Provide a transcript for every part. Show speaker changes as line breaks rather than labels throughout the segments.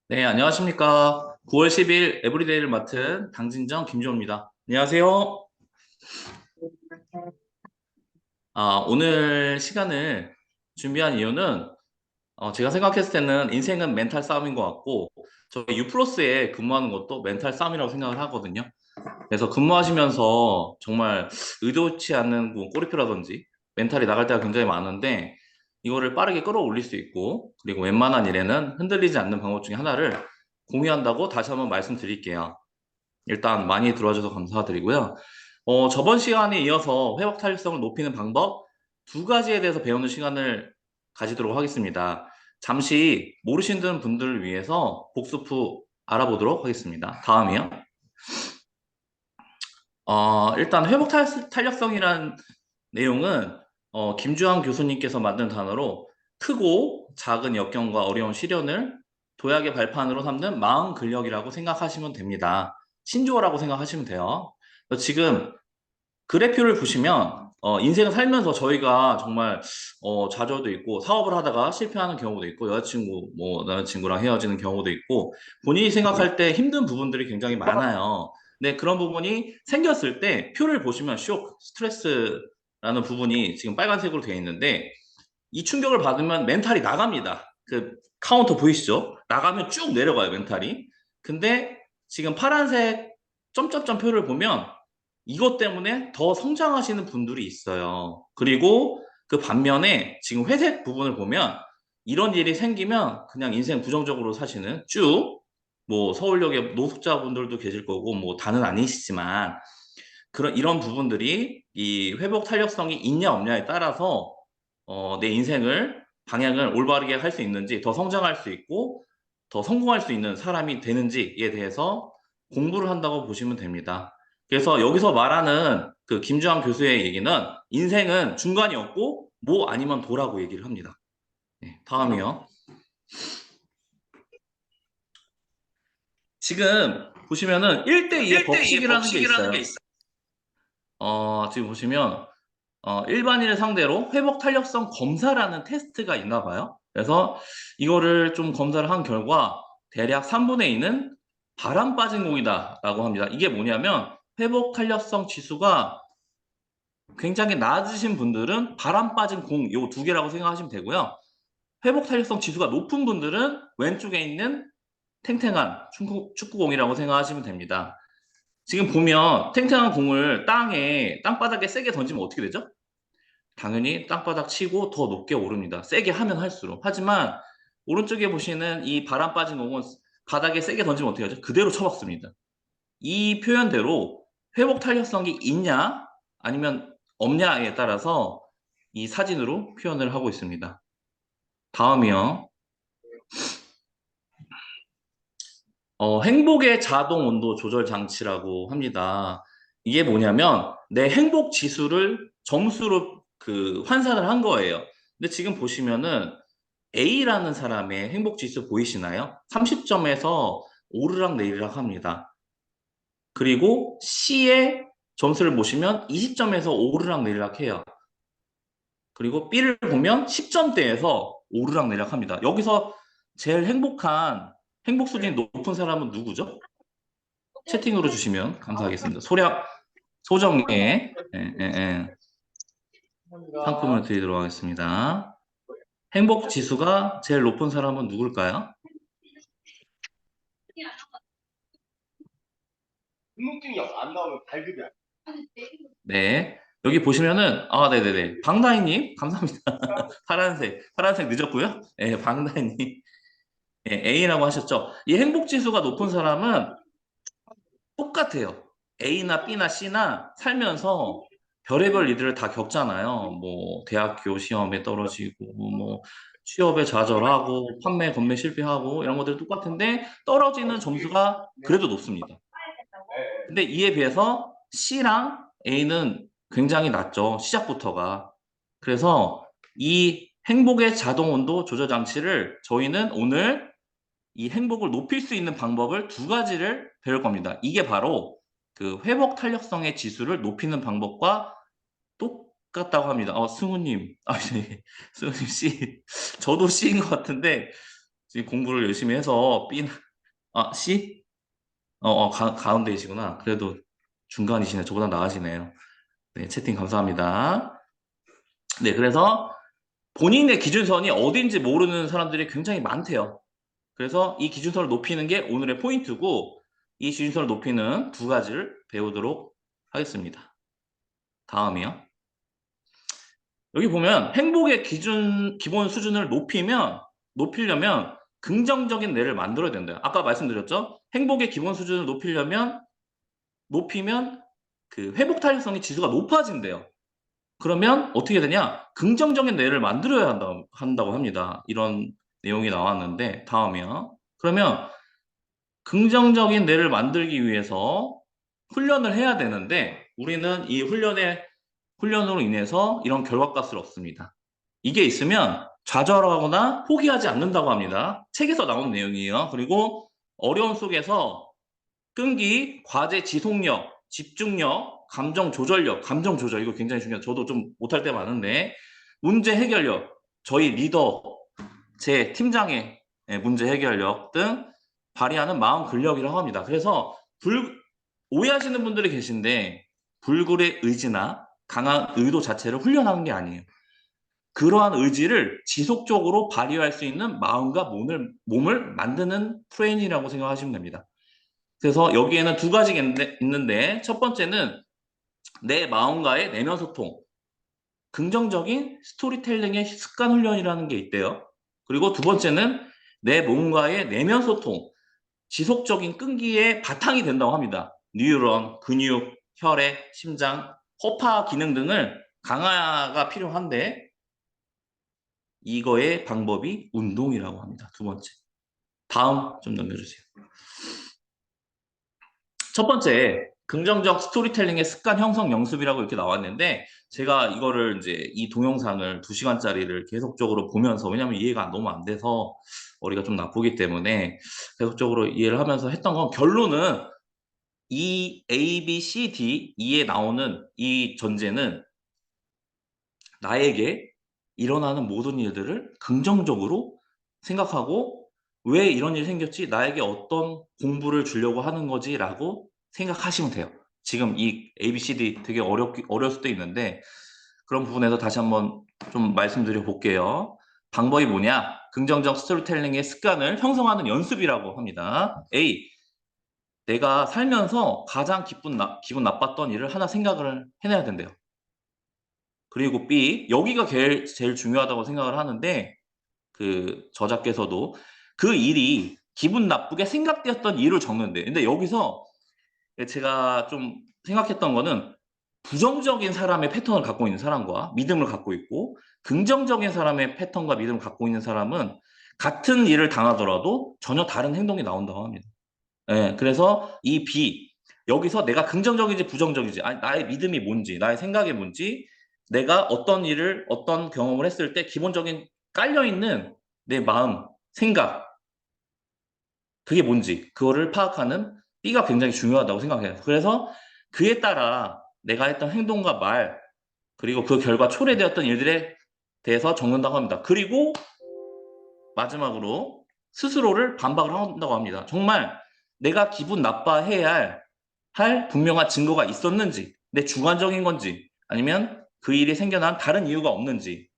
네, 안녕하십니까. 9월 10일 에브리데이를 맡은 당진정 김주호입니다. 안녕하세요. 오늘 시간을 준비한 이유는 제가 생각했을 때는 인생은 멘탈 싸움인 것 같고 저희 유플러스에 근무하는 것도 멘탈 싸움이라고 생각을 하거든요. 그래서 근무하시면서 정말 의도치 않는 뭐 꼬리표라든지 멘탈이 나갈 때가 굉장히 많은데 이거를 빠르게 끌어올릴 수 있고 그리고 웬만한 일에는 흔들리지 않는 방법 중에 하나를 공유한다고 다시 한번 말씀드릴게요. 일단 많이 들어와 주셔서 감사드리고요. 저번 시간에 이어서 회복 탄력성을 높이는 방법 두 가지에 대해서 배우는 시간을 가지도록 하겠습니다. 잠시 모르시는 분들을 위해서 복습 후 알아보도록 하겠습니다. 다음이요. 일단 회복 탄력성이란 내용은 김주환 교수님께서 만든 단어로 크고 작은 역경과 어려운 시련을 도약의 발판으로 삼는 마음 근력이라고 생각하시면 됩니다. 신조어라고 생각하시면 돼요. 지금 그래프를 보시면 인생을 살면서 저희가 정말 좌절도 있고 사업을 하다가 실패하는 경우도 있고 여자친구 뭐 남자친구랑 헤어지는 경우도 있고 본인이 생각할 때 힘든 부분들이 굉장히 많아요. 근데 그런 부분이 생겼을 때 표를 보시면 쇼크, 스트레스라는 부분이 지금 빨간색으로 되어 있는데 이 충격을 받으면 멘탈이 나갑니다. 그 카운터 보이시죠? 나가면 쭉 내려가요, 멘탈이. 근데 지금 파란색 점점점 표를 보면 이것 때문에 더 성장하시는 분들이 있어요. 그리고 그 반면에 지금 회색 부분을 보면 이런 일이 생기면 그냥 인생 부정적으로 사시는 쭉 뭐 서울역에 노숙자분들도 계실 거고 뭐 다는 아니시지만 그런 이런 부분들이 이 회복 탄력성이 있냐 없냐에 따라서 내 인생을 방향을 올바르게 할 수 있는지 더 성장할 수 있고 더 성공할 수 있는 사람이 되는지에 대해서 공부를 한다고 보시면 됩니다. 그래서 여기서 말하는 그 김주환 교수의 얘기는 인생은 중간이 없고 뭐 아니면 도라고 얘기를 합니다. 네, 다음이요. 지금 보시면은 1대2의
1대2의
법칙이라는 게
법칙이라는 게
있어요.
있어요.
지금 보시면 일반인을 상대로 회복 탄력성 검사라는 테스트가 있나 봐요. 그래서 이거를 좀 검사를 한 결과 대략 3분의 2는 바람 빠진 공이다라고 합니다. 이게 뭐냐면 회복 탄력성 지수가 굉장히 낮으신 분들은 바람 빠진 공 요 두 개라고 생각하시면 되고요. 회복 탄력성 지수가 높은 분들은 왼쪽에 있는 탱탱한 축구공이라고 생각하시면 됩니다. 지금 보면 탱탱한 공을 땅바닥에 세게 던지면 어떻게 되죠? 당연히 땅바닥 치고 더 높게 오릅니다. 세게 하면 할수록. 하지만 오른쪽에 보시는 이 바람 빠진 공은 바닥에 세게 던지면 어떻게 하죠? 그대로 쳐박습니다. 이 표현대로 회복 탄력성이 있냐 아니면 없냐에 따라서 이 사진으로 표현을 하고 있습니다. 다음이요. 행복의 자동 온도 조절 장치라고 합니다. 이게 뭐냐면 내 행복 지수를 점수로 그 환산을 한 거예요. 근데 지금 보시면은 A라는 사람의 행복 지수 보이시나요? 30점에서 오르락 내리락 합니다. 그리고 C의 점수를 보시면 20점에서 오르락 내리락 해요. 그리고 B를 보면 10점대에서 오르락 내리락 합니다. 여기서 제일 행복 수준이 높은 사람은 누구죠? 채팅으로 주시면 감사하겠습니다. 소정의 상품을 드리도록 하겠습니다. 행복 지수가 제일 높은 사람은 누굴까요?
등록증이 안 나오면 발급이 안
네. 여기 보시면은, 네네네. 방다희님, 감사합니다. 파란색 늦었고요. 네, 방다희님. 네, A라고 하셨죠. 이 행복 지수가 높은 사람은 똑같아요. A나 B나 C나 살면서 별의별 일들을 다 겪잖아요. 뭐 대학교 시험에 떨어지고 뭐 취업에 좌절하고 판매 건매 실패하고 이런 것들 똑같은데 떨어지는 점수가 그래도 높습니다. 근데 이에 비해서 C랑 A는 굉장히 낮죠. 시작부터가. 그래서 이 행복의 자동 온도 조절 장치를 저희는 오늘 이 행복을 높일 수 있는 방법을 두 가지를 배울 겁니다. 이게 바로 그 회복 탄력성의 지수를 높이는 방법과 똑같다고 합니다. 승우님, 네. 승우님 C. 저도 C인 것 같은데 지금 공부를 열심히 해서 B, C? 가운데이시구나. 그래도 중간이시네. 저보다 나으시네요. 네, 채팅 감사합니다. 네, 그래서 본인의 기준선이 어딘지 모르는 사람들이 굉장히 많대요. 그래서 이 기준선을 높이는 게 오늘의 포인트고, 이 기준선을 높이는 두 가지를 배우도록 하겠습니다. 다음이요. 여기 보면 행복의 기본 수준을 높이려면 긍정적인 뇌를 만들어야 된다. 아까 말씀드렸죠? 행복의 기본 수준을 높이면 그 회복 탄력성의 지수가 높아진대요. 그러면 어떻게 되냐? 긍정적인 뇌를 만들어야 한다고 합니다. 이런 내용이 나왔는데, 다음이요. 그러면 긍정적인 뇌를 만들기 위해서 훈련을 해야 되는데, 우리는 이 훈련으로 인해서 이런 결과값을 얻습니다. 이게 있으면 좌절하거나 포기하지 않는다고 합니다. 책에서 나온 내용이에요. 그리고 어려움 속에서 끈기, 과제 지속력, 집중력, 감정 조절 이거 굉장히 중요해요. 저도 좀 못할 때 많은데 문제 해결력, 저희 리더, 제 팀장의 문제 해결력 등 발휘하는 마음 근력이라고 합니다. 그래서 오해하시는 분들이 계신데 불굴의 의지나 강한 의도 자체를 훈련하는 게 아니에요. 그러한 의지를 지속적으로 발휘할 수 있는 마음과 몸을 만드는 트레이닝이라고 생각하시면 됩니다. 그래서 여기에는 두 가지가 있는데 첫 번째는 내 마음과의 내면 소통, 긍정적인 스토리텔링의 습관 훈련이라는 게 있대요. 그리고 두 번째는 내 몸과의 내면 소통, 지속적인 끈기의 바탕이 된다고 합니다. 뉴런, 근육, 혈액, 심장, 허파 기능 등을 강화가 필요한데 이거의 방법이 운동이라고 합니다. 두 번째. 다음 좀 넘겨주세요. 첫 번째, 긍정적 스토리텔링의 습관 형성 연습이라고 이렇게 나왔는데 제가 이거를 이제 이 동영상을 2시간짜리를 계속적으로 보면서 왜냐면 이해가 너무 안 돼서 머리가 좀 나쁘기 때문에 계속적으로 이해를 하면서 했던 건 결론은 이 A, B, C, D, E에 나오는 이 전제는 나에게 일어나는 모든 일들을 긍정적으로 생각하고 왜 이런 일이 생겼지? 나에게 어떤 공부를 주려고 하는 거지? 라고 생각하시면 돼요. 지금 이 A, B, C, D 되게 어려울 수도 있는데 그런 부분에서 다시 한번 좀 말씀드려 볼게요. 방법이 뭐냐? 긍정적 스토리텔링의 습관을 형성하는 연습이라고 합니다. A. 내가 살면서 가장 기분 나빴던 일을 하나 생각을 해내야 된대요. 그리고 B, 여기가 제일 중요하다고 생각을 하는데 그 저자께서도 그 일이 기분 나쁘게 생각되었던 이유를 적는데 근데 여기서 제가 좀 생각했던 거는 부정적인 사람의 패턴을 갖고 있는 사람과 믿음을 갖고 있고 긍정적인 사람의 패턴과 믿음을 갖고 있는 사람은 같은 일을 당하더라도 전혀 다른 행동이 나온다고 합니다. 예, 그래서 이 B, 여기서 내가 긍정적인지 부정적인지, 아니, 나의 믿음이 뭔지, 나의 생각이 뭔지, 내가 어떤 일을, 어떤 경험을 했을 때 기본적인 깔려있는 내 마음, 생각, 그게 뭔지, 그거를 파악하는 B가 굉장히 중요하다고 생각해요. 그래서 그에 따라 내가 했던 행동과 말, 그리고 그 결과 초래되었던 일들에 대해서 적는다고 합니다. 그리고 마지막으로 스스로를 반박을 한다고 합니다. 정말 내가 기분 나빠해야 할 분명한 증거가 있었는지, 내 주관적인 건지, 아니면 그 일이 생겨난 다른 이유가 없는지,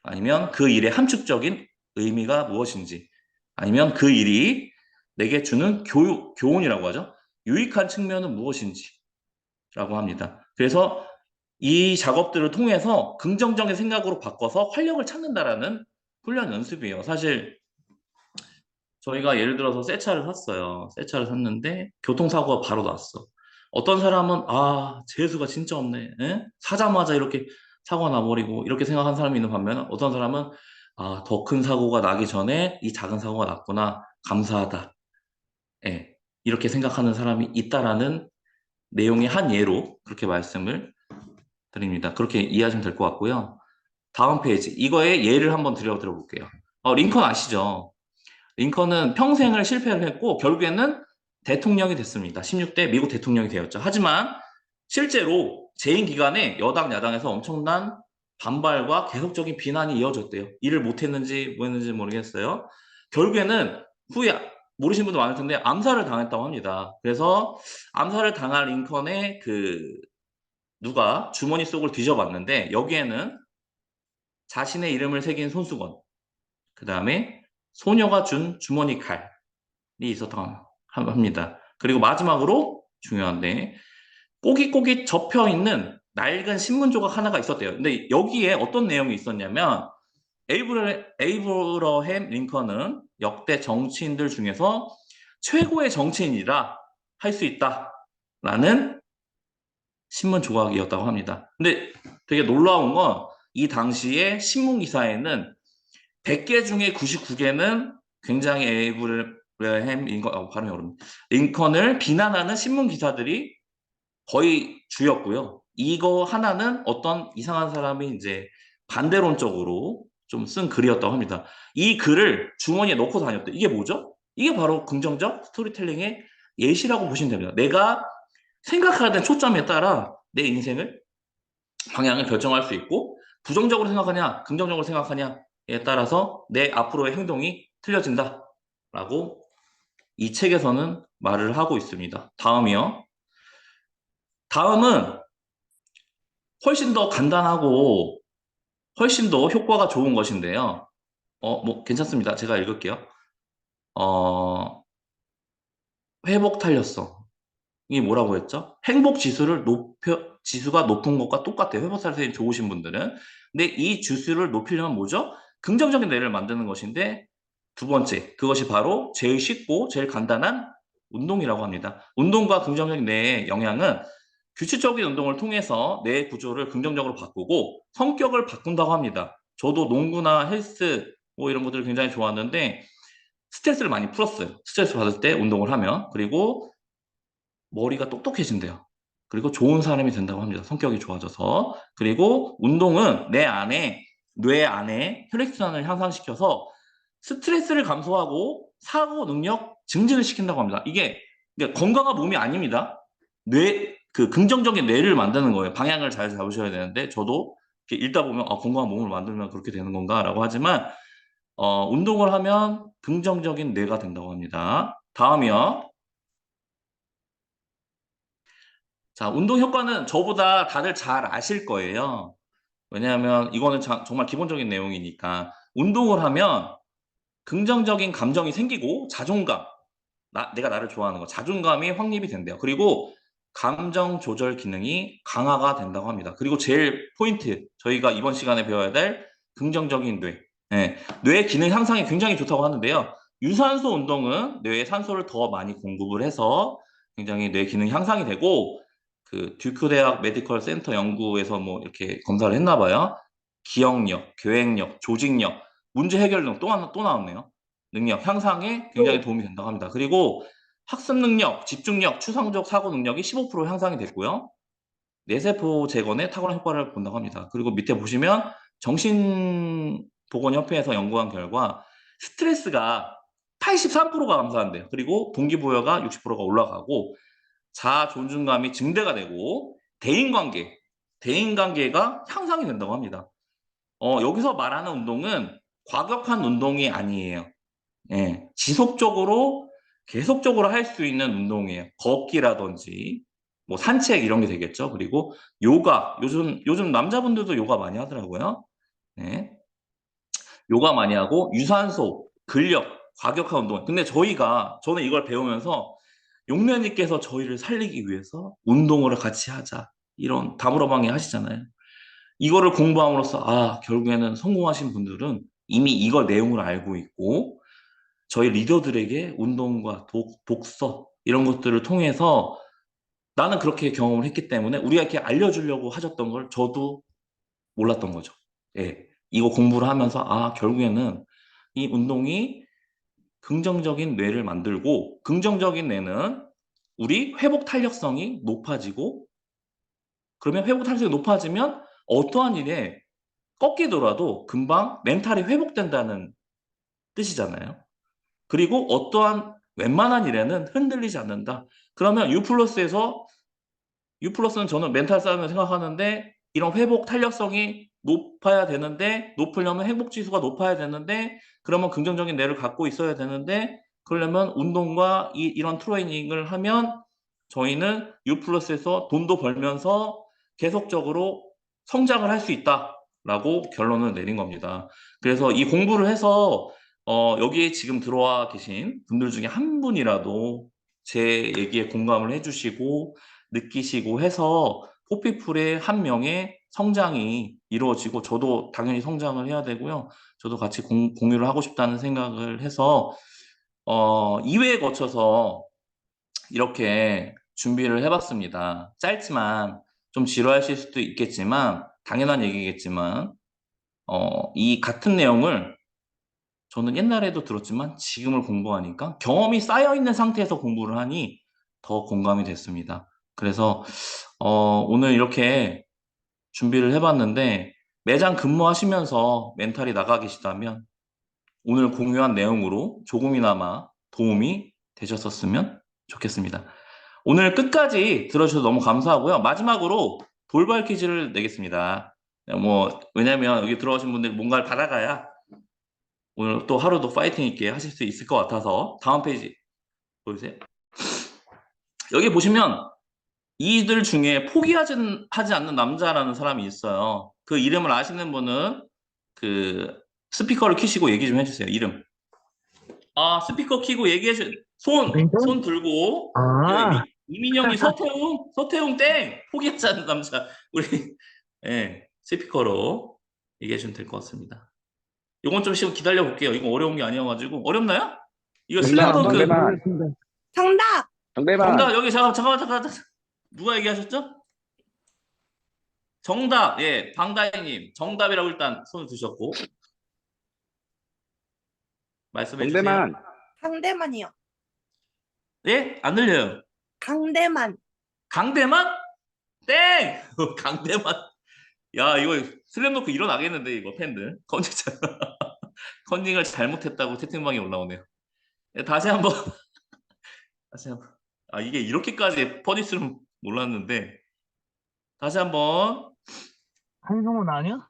아니면 그 일의 함축적인 의미가 무엇인지, 아니면 그 일이 내게 주는 교훈이라고 하죠. 유익한 측면은 무엇인지 라고 합니다. 그래서 이 작업들을 통해서 긍정적인 생각으로 바꿔서 활력을 찾는다라는 훈련 연습이에요. 사실 저희가 예를 들어서 새 차를 샀어요. 새 차를 샀는데 교통사고가 바로 났어. 어떤 사람은 재수가 진짜 없네. 에? 사자마자 이렇게 사고가 나버리고 이렇게 생각하는 사람이 있는 반면 어떤 사람은 더 큰 사고가 나기 전에 이 작은 사고가 났구나. 감사하다. 예. 이렇게 생각하는 사람이 있다라는 내용의 한 예로 그렇게 말씀을 드립니다. 그렇게 이해하시면 될 것 같고요. 다음 페이지. 이거의 예를 한번 들어볼게요. 링컨 아시죠? 링컨은 평생을 실패를 했고 결국에는 대통령이 됐습니다. 16대 미국 대통령이 되었죠. 하지만 실제로 재임 기간에 여당 야당에서 엄청난 반발과 계속적인 비난이 이어졌대요. 일을 못했는지 뭐 했는지 모르겠어요. 결국에는 후에 모르시는 분도 많을 텐데 암살을 당했다고 합니다. 그래서 암살을 당한 링컨의 누가 주머니 속을 뒤져봤는데 여기에는 자신의 이름을 새긴 손수건, 그 다음에 소녀가 준 주머니 칼이 있었다고 합니다. 그리고 마지막으로 중요한데 꼬깃꼬깃 접혀 있는 낡은 신문 조각 하나가 있었대요. 근데 여기에 어떤 내용이 있었냐면 에이브러햄 링컨은 역대 정치인들 중에서 최고의 정치인이라 할 수 있다라는 신문 조각이었다고 합니다. 근데 되게 놀라운 건 이 당시에 신문 기사에는 100개 중에 99개는 굉장히 에이브러햄 링컨, 발음이 어렵네. 링컨을 비난하는 신문 기사들이 거의 주였고요. 이거 하나는 어떤 이상한 사람이 이제 반대론적으로 좀 쓴 글이었다고 합니다. 이 글을 주머니에 넣고 다녔대. 이게 뭐죠? 이게 바로 긍정적 스토리텔링의 예시라고 보시면 됩니다. 내가 생각하는 초점에 따라 내 인생을 방향을 결정할 수 있고 부정적으로 생각하냐, 긍정적으로 생각하냐에 따라서 내 앞으로의 행동이 틀려진다라고 이 책에서는 말을 하고 있습니다. 다음이요. 다음은 훨씬 더 간단하고 훨씬 더 효과가 좋은 것인데요. 뭐 괜찮습니다. 제가 읽을게요. 어, 회복 탄력성. 이게 뭐라고 했죠? 행복 지수가 높은 것과 똑같아요. 회복 탄력성이 좋으신 분들은. 근데 이 지수를 높이려면 뭐죠? 긍정적인 뇌를 만드는 것인데 두 번째, 그것이 바로 제일 쉽고 제일 간단한 운동이라고 합니다. 운동과 긍정적인 뇌의 영향은 규칙적인 운동을 통해서 뇌 구조를 긍정적으로 바꾸고 성격을 바꾼다고 합니다. 저도 농구나 헬스 뭐 이런 것들을 굉장히 좋아하는데 스트레스를 많이 풀었어요. 스트레스 받을 때 운동을 하면. 그리고 머리가 똑똑해진대요. 그리고 좋은 사람이 된다고 합니다. 성격이 좋아져서. 그리고 운동은 뇌 안에 혈액순환을 향상시켜서 스트레스를 감소하고 사고 능력 증진을 시킨다고 합니다. 이게 건강한 몸이 아닙니다. 긍정적인 뇌를 만드는 거예요. 방향을 잘 잡으셔야 되는데, 저도 이렇게 읽다 보면, 건강한 몸을 만들면 그렇게 되는 건가라고 하지만, 운동을 하면 긍정적인 뇌가 된다고 합니다. 다음이요. 자, 운동 효과는 저보다 다들 잘 아실 거예요. 왜냐하면 이거는 정말 기본적인 내용이니까. 운동을 하면 긍정적인 감정이 생기고 자존감, 내가 나를 좋아하는 거, 자존감이 확립이 된대요. 그리고 감정 조절 기능이 강화가 된다고 합니다. 그리고 제일 포인트, 저희가 이번 시간에 배워야 될 긍정적인 뇌. 네, 뇌 기능 향상이 굉장히 좋다고 하는데요. 유산소 운동은 뇌에 산소를 더 많이 공급을 해서 굉장히 뇌 기능 향상이 되고, 듀크 대학 메디컬 센터 연구에서 뭐 이렇게 검사를 했나 봐요. 기억력, 계획력, 조직력, 문제 해결 등 또 나왔네요. 능력 향상에 굉장히 도움이 된다고 합니다. 그리고 학습 능력, 집중력, 추상적 사고 능력이 15% 향상이 됐고요. 뇌세포 재건에 탁월한 효과를 본다고 합니다. 그리고 밑에 보시면 정신보건협회에서 연구한 결과 스트레스가 83%가 감소한대요. 그리고 동기부여가 60%가 올라가고 자아 존중감이 증대가 되고 대인관계가 향상이 된다고 합니다. 여기서 말하는 운동은 과격한 운동이 아니에요. 예, 지속적으로 계속적으로 할 수 있는 운동이에요. 걷기라든지 뭐 산책 이런 게 되겠죠. 그리고 요가, 요즘 남자분들도 요가 많이 하더라고요. 예, 요가 많이 하고 유산소, 근력, 과격한 운동. 근데 저는 이걸 배우면서 용련님께서 저희를 살리기 위해서 운동을 같이 하자, 이런 다물어방해 하시잖아요. 이거를 공부함으로써 결국에는 성공하신 분들은 이미 이걸 내용을 알고 있고 저희 리더들에게 운동과 독서 이런 것들을 통해서 나는 그렇게 경험을 했기 때문에 우리가 이렇게 알려주려고 하셨던 걸 저도 몰랐던 거죠. 예. 이거 공부를 하면서 결국에는 이 운동이 긍정적인 뇌를 만들고, 긍정적인 뇌는 우리 회복 탄력성이 높아지고, 그러면 회복 탄력성이 높아지면 어떠한 일에 꺾이더라도 금방 멘탈이 회복된다는 뜻이잖아요. 그리고 웬만한 일에는 흔들리지 않는다. 그러면 U 플러스는 저는 멘탈 싸움을 생각하는데 이런 회복 탄력성이 높아야 되는데, 높으려면 행복지수가 높아야 되는데, 그러면 긍정적인 뇌를 갖고 있어야 되는데, 그러려면 운동과 이런 트레이닝을 하면 저희는 U+에서 돈도 벌면서 계속적으로 성장을 할 수 있다라고 결론을 내린 겁니다. 그래서 이 공부를 해서 여기에 지금 들어와 계신 분들 중에 한 분이라도 제 얘기에 공감을 해주시고 느끼시고 해서 포피풀의 한 명의 성장이 이루어지고 저도 당연히 성장을 해야 되고요. 저도 같이 공유를 하고 싶다는 생각을 해서 2회에 거쳐서 이렇게 준비를 해봤습니다. 짧지만 좀 지루하실 수도 있겠지만 당연한 얘기겠지만 이 같은 내용을 저는 옛날에도 들었지만 지금을 공부하니까 경험이 쌓여있는 상태에서 공부를 하니 더 공감이 됐습니다. 그래서 오늘 이렇게 준비를 해봤는데 매장 근무하시면서 멘탈이 나가 계시다면 오늘 공유한 내용으로 조금이나마 도움이 되셨었으면 좋겠습니다. 오늘 끝까지 들어주셔서 너무 감사하고요. 마지막으로 돌발 퀴즈를 내겠습니다. 왜냐면 여기 들어오신 분들 뭔가를 받아가야 오늘 또 하루도 파이팅 있게 하실 수 있을 것 같아서 다음 페이지 보여주세요. 여기 보시면 이들 중에 하지 않는 남자라는 사람이 있어요. 그 이름을 아시는 분은 그 스피커를 켜시고 얘기 좀 해주세요. 이름. 스피커 켜고 손 들고.
아,
이민영이 서태웅 땡! 포기하지 않는 남자. 우리, 예, 스피커로 얘기해 주면 될 것 같습니다. 요건 좀 시간 기다려 볼게요. 이거 어려운 게 아니어가지고. 어렵나요? 이거 슬램덩크.
정답!
정답, 여기 잠깐만. 누가 얘기하셨죠? 정답, 예, 방다희님. 정답이라고 일단 손을 드셨고. 말씀해 주세요.
강대만이요.
예? 안 들려요.
강대만.
강대만? 땡! 강대만. 야, 이거 슬램덩크 일어나겠는데, 이거 팬들. 컨닝을 잘못했다고 채팅방에 올라오네요. 예, 다시 한번. 이게 이렇게까지 퍼질 줄은 몰랐는데. 다시 한번.
한성훈 아니야?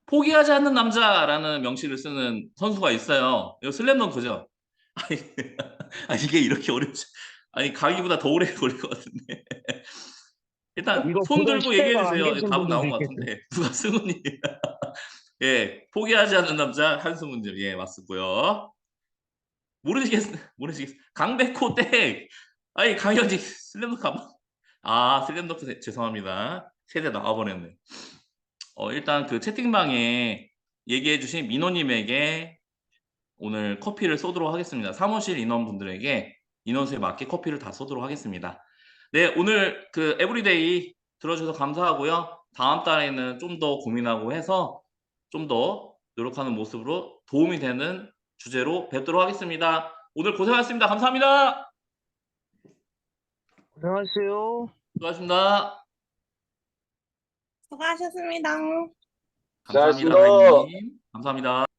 포기하지 않는 남자라는 명시를 쓰는 선수가 있어요. 이거 슬램덩크죠? 이게 이렇게 어렵지. 가기보다 더 오래 걸릴 것 같은데. 일단
이거
손
보던
들고
10대가
얘기해
안
주세요.
계신
답은 나온
분들도
것
있겠지.
같은데. 누가 승훈이. 예, 포기하지 않는 남자 한승훈님. 예, 맞았고요. 모르시겠. 강백호 땡. 강현지 슬램덩크 슬램덩크 죄송합니다. 세대 나와버렸네. 일단 그 채팅방에 얘기해주신 민호님에게 오늘 커피를 쏘도록 하겠습니다. 사무실 인원분들에게 인원수에 맞게 커피를 다 쏘도록 하겠습니다. 네, 오늘 그 에브리데이 들어주셔서 감사하고요. 다음 달에는 좀 더 고민하고 해서 좀 더 노력하는 모습으로 도움이 되는 주제로 뵙도록 하겠습니다. 오늘 고생하셨습니다. 감사합니다.
안녕하세요.
수고하셨습니다.
수고하셨습니다.
감사합니다,
수고하셨습니다.
다희님. 감사합니다.